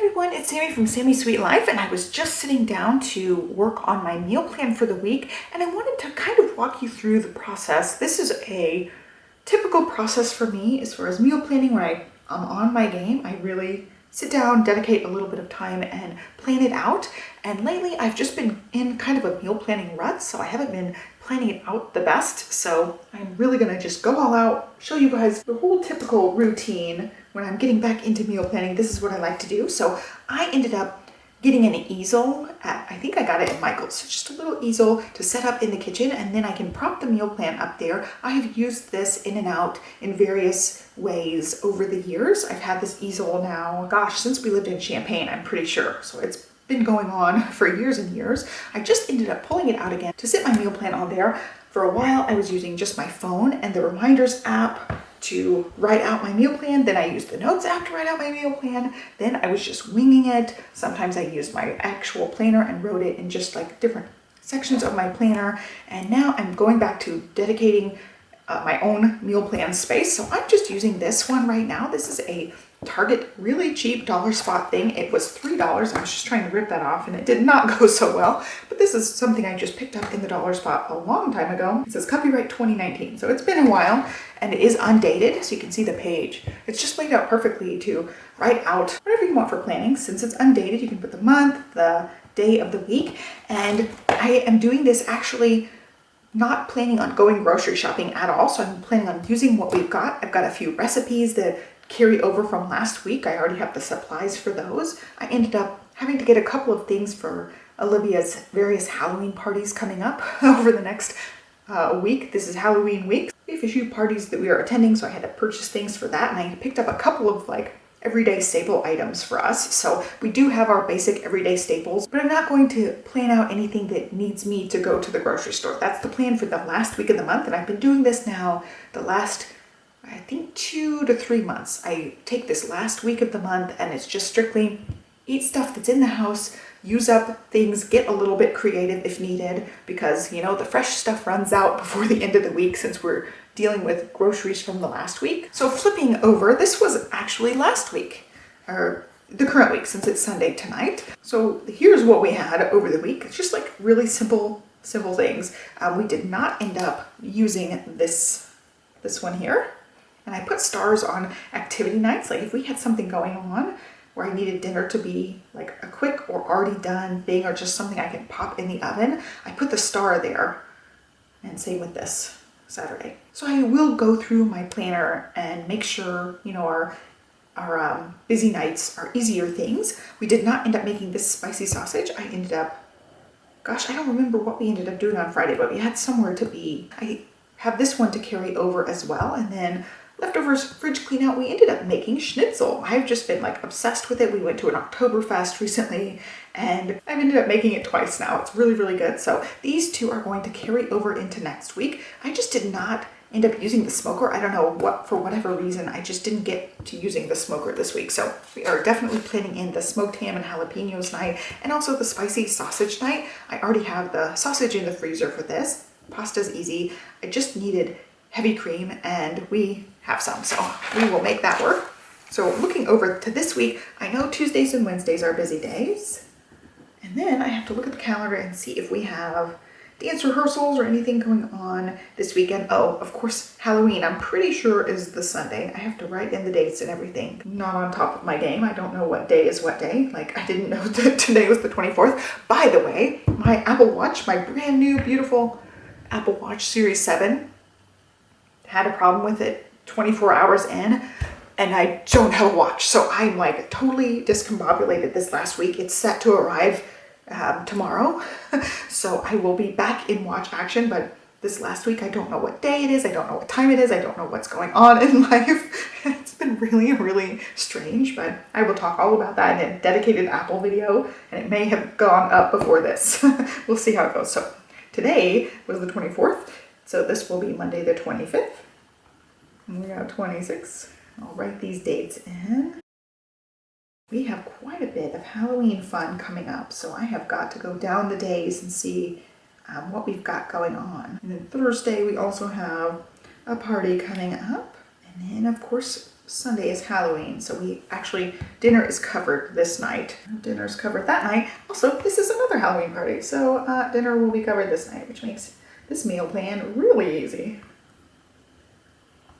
everyone, it's Sammy from Sammy's Sweet Life, and I was just sitting down to work on my meal plan for the week, and I wanted to kind of walk you through the process. This is a typical process for me as far as meal planning. When I'm on my game, I really sit down, dedicate a little bit of time and plan it out. And lately I've just been in kind of a meal planning rut, so I haven't been planning it out the best. So I'm really gonna just go all out, show you guys the whole typical routine when I'm getting back into meal planning. This is what I like to do. So I ended up getting an easel at, I think I got it at Michael's. So just a little easel to set up in the kitchen, and then I can prop the meal plan up there. I have used this in and out in various ways over the years. I've had this easel now, gosh, since we lived in Champaign, I'm pretty sure. So it's been going on for years and years. I just ended up pulling it out again to sit my meal plan on there. For a while, I was using just my phone and the reminders app to write out my meal plan. Then I used the notes app to write out my meal plan. Then I was just winging it. Sometimes I used my actual planner and wrote it in just like different sections of my planner. And now I'm going back to dedicating my own meal plan space. So I'm just using this one right now. This is a Target really cheap dollar spot thing. It was $3. I was just trying to rip that off and it did not go so well. But this is something I just picked up in the dollar spot a long time ago. It says copyright 2019. So it's been a while and it is undated. So you can see the page. It's just laid out perfectly to write out whatever you want for planning. Since it's undated, you can put the month, the day of the week. And I am doing this actually not planning on going grocery shopping at all. So I'm planning on using what we've got. I've got a few recipes that carry over from last week. I already have the supplies for those. I ended up having to get a couple of things for Olivia's various Halloween parties coming up over the next week. This is Halloween week. We have a few parties that we are attending, so I had to purchase things for that. And I picked up a couple of like everyday staple items for us. So we do have our basic everyday staples, but I'm not going to plan out anything that needs me to go to the grocery store. That's the plan for the last week of the month. And I've been doing this now the last, I think, 2 to 3 months. I take this last week of the month and it's just strictly eat stuff that's in the house, use up things, get a little bit creative if needed, because, you know, the fresh stuff runs out before the end of the week since we're dealing with groceries from the last week. So flipping over, this was actually last week, or the current week since it's Sunday tonight. So here's what we had over the week. It's just like really simple things. We did not end up using this one here. And I put stars on activity nights. Like if we had something going on where I needed dinner to be like a quick or already done thing or just something I can pop in the oven, I put the star there. And same with this Saturday. So I will go through my planner and make sure, you know, our busy nights are easier things. We did not end up making this spicy sausage. I ended up, gosh, I don't remember what we ended up doing on Friday, but we had somewhere to be. I have this one to carry over as well. And then leftovers fridge clean out, we ended up making schnitzel. I've just been like obsessed with it. We went to an Oktoberfest recently and I've ended up making it twice now. It's really, really good. So these two are going to carry over into next week. I just did not end up using the smoker. I don't know what, for whatever reason, I just didn't get to using the smoker this week. So we are definitely planning in the smoked ham and jalapenos night and also the spicy sausage night. I already have the sausage in the freezer for this. Pasta's easy. I just needed heavy cream and we have some, so we will make that work. So looking over to this week, I know Tuesdays and Wednesdays are busy days. And then I have to look at the calendar and see if we have dance rehearsals or anything going on this weekend. Oh, of course, Halloween, I'm pretty sure is the Sunday. I have to write in the dates and everything. Not on top of my game. I don't know what day is what day. Like I didn't know that today was the 24th. By the way, my Apple Watch, my brand new, beautiful Apple Watch Series 7, had a problem with it 24 hours in and I don't have a watch. So I'm like totally discombobulated this last week. It's set to arrive tomorrow. So I will be back in watch action, but this last week, I don't know what day it is. I don't know what time it is. I don't know what's going on in life. It's been really, really strange, but I will talk all about that in a dedicated Apple video and it may have gone up before this. We'll see how it goes. So today was the 24th. So this will be Monday the 25th. And we got 26. I'll write these dates in. We have quite a bit of Halloween fun coming up. So I have got to go down the days and see what we've got going on. And then Thursday we also have a party coming up. And then of course Sunday is Halloween, so dinner is covered this night. Dinner's covered that night. Also, this is another Halloween party, so dinner will be covered this night, which makes this meal plan really easy.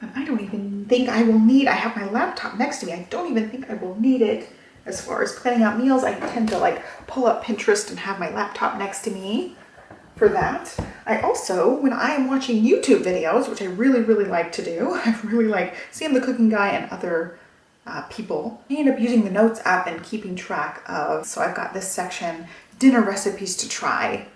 And I don't even think I will need, I have my laptop next to me, I don't even think I will need it as far as planning out meals. I tend to like pull up Pinterest and have my laptop next to me for that. I also, when I am watching YouTube videos, which I really, really like to do, I really like Sam the Cooking Guy and other people, I end up using the Notes app and keeping track of, so I've got this section, dinner recipes to try.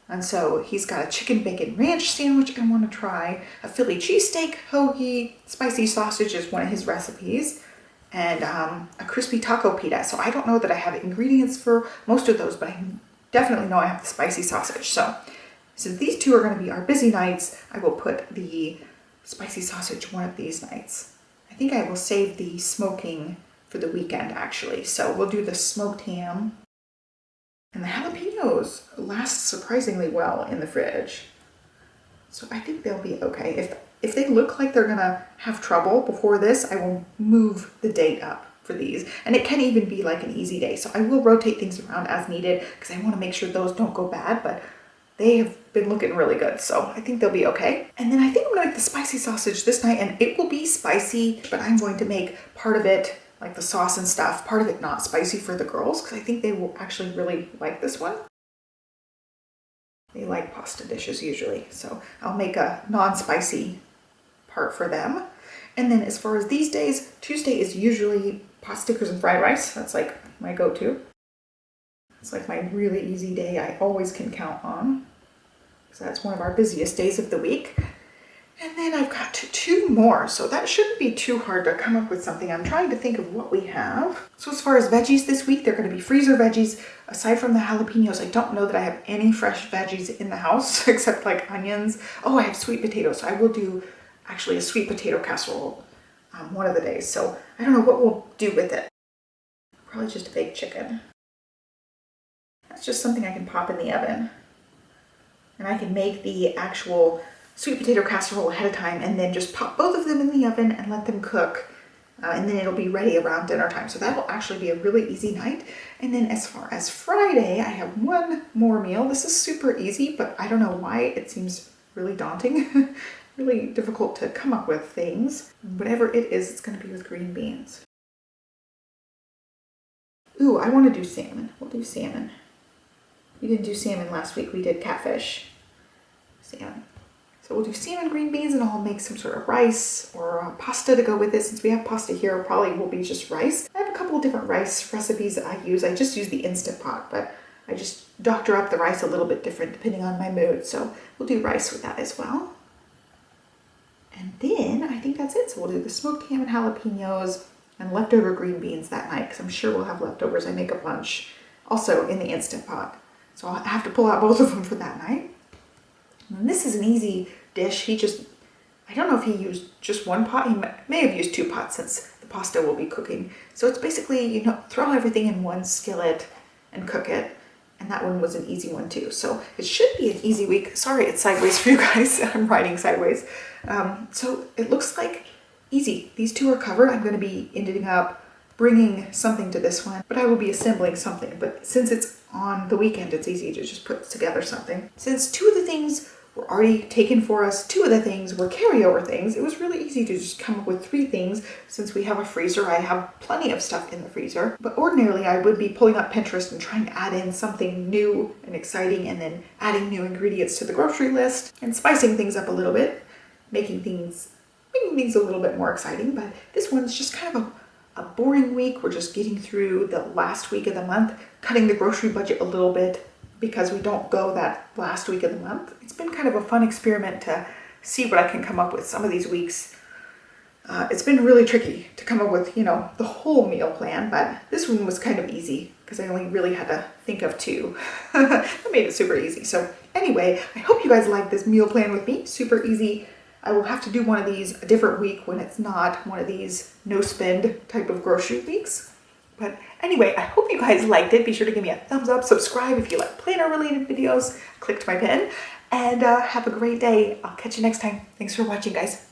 And so he's got a chicken bacon ranch sandwich I want to try, a Philly cheesesteak hoagie, spicy sausage is one of his recipes, and a crispy taco pita. So I don't know that I have ingredients for most of those, but I definitely know I have the spicy sausage. So since these two are going to be our busy nights, I will put the spicy sausage one of these nights. I think I will save the smoking for the weekend actually. So we'll do the smoked ham. And the jalapenos last surprisingly well in the fridge. So I think they'll be okay. If they look like they're gonna have trouble before this, I will move the date up for these. And it can even be like an easy day. So I will rotate things around as needed because I want to make sure those don't go bad, but they have been looking really good. So I think they'll be okay. And then I think I'm gonna make the spicy sausage this night, and it will be spicy, but I'm going to make part of it, like the sauce and stuff, part of it not spicy for the girls, because I think they will actually really like this one. They like pasta dishes usually, so I'll make a non-spicy part for them. And then as far as these days, Tuesday is usually pot stickers and fried rice. That's like my go-to. It's like my really easy day I always can count on. So that's one of our busiest days of the week. And then I've got two more, so that shouldn't be too hard to come up with something. I'm trying to think of what we have. So as far as veggies this week, they're going to be freezer veggies. Aside from the jalapenos, I don't know that I have any fresh veggies in the house except like onions. Oh, I have sweet potatoes, so I will do actually a sweet potato casserole one of the days. So I don't know what we'll do with it. Probably just a baked chicken. That's just something I can pop in the oven. And I can make the actual sweet potato casserole ahead of time and then just pop both of them in the oven and let them cook. And then it'll be ready around dinner time. So that will actually be a really easy night. And then as far as Friday, I have one more meal. This is super easy, but I don't know why it seems really daunting. Really difficult to come up with things. Whatever it is, it's going to be with green beans. Ooh, I want to do salmon. We'll do salmon. We didn't do salmon last week. We did catfish. Salmon. So we'll do salmon, green beans, and I'll make some sort of rice or pasta to go with it. Since we have pasta here, it probably will be just rice. I have a couple of different rice recipes that I use. I just use the Instant Pot, but I just doctor up the rice a little bit different depending on my mood. So we'll do rice with that as well. And then I think that's it. So we'll do the smoked ham and jalapenos and leftover green beans that night, because I'm sure we'll have leftovers. I make a bunch also in the Instant Pot. So I'll have to pull out both of them for that night. And this is an easy dish. I don't know if he used just one pot. He may have used two pots since the pasta will be cooking. So it's basically, throw everything in one skillet and cook it. And that one was an easy one too. So it should be an easy week. Sorry, it's sideways for you guys. I'm writing sideways. So it looks like easy. These two are covered. I'm going to be ending up bringing something to this one, but I will be assembling something. But since it's on the weekend, it's easy to just put together something. Since two of the things were already taken for us, two of the things were carryover things, it was really easy to just come up with three things. Since we have a freezer, I have plenty of stuff in the freezer. But ordinarily I would be pulling up Pinterest and trying to add in something new and exciting, and then adding new ingredients to the grocery list and spicing things up a little bit, making things a little bit more exciting. But this one's just kind of a boring week. We're just getting through the last week of the month, cutting the grocery budget a little bit because we don't go that last week of the month. It's been kind of a fun experiment to see what I can come up with some of these weeks. It's been really tricky to come up with, the whole meal plan, but this one was kind of easy because I only really had to think of two. That made it super easy. So anyway, I hope you guys like this meal plan with me. Super easy. I will have to do one of these a different week when it's not one of these no spend type of grocery weeks. But anyway, I hope you guys liked it. Be sure to give me a thumbs up, subscribe if you like planner related videos, click to my pin, and have a great day. I'll catch you next time. Thanks for watching, guys.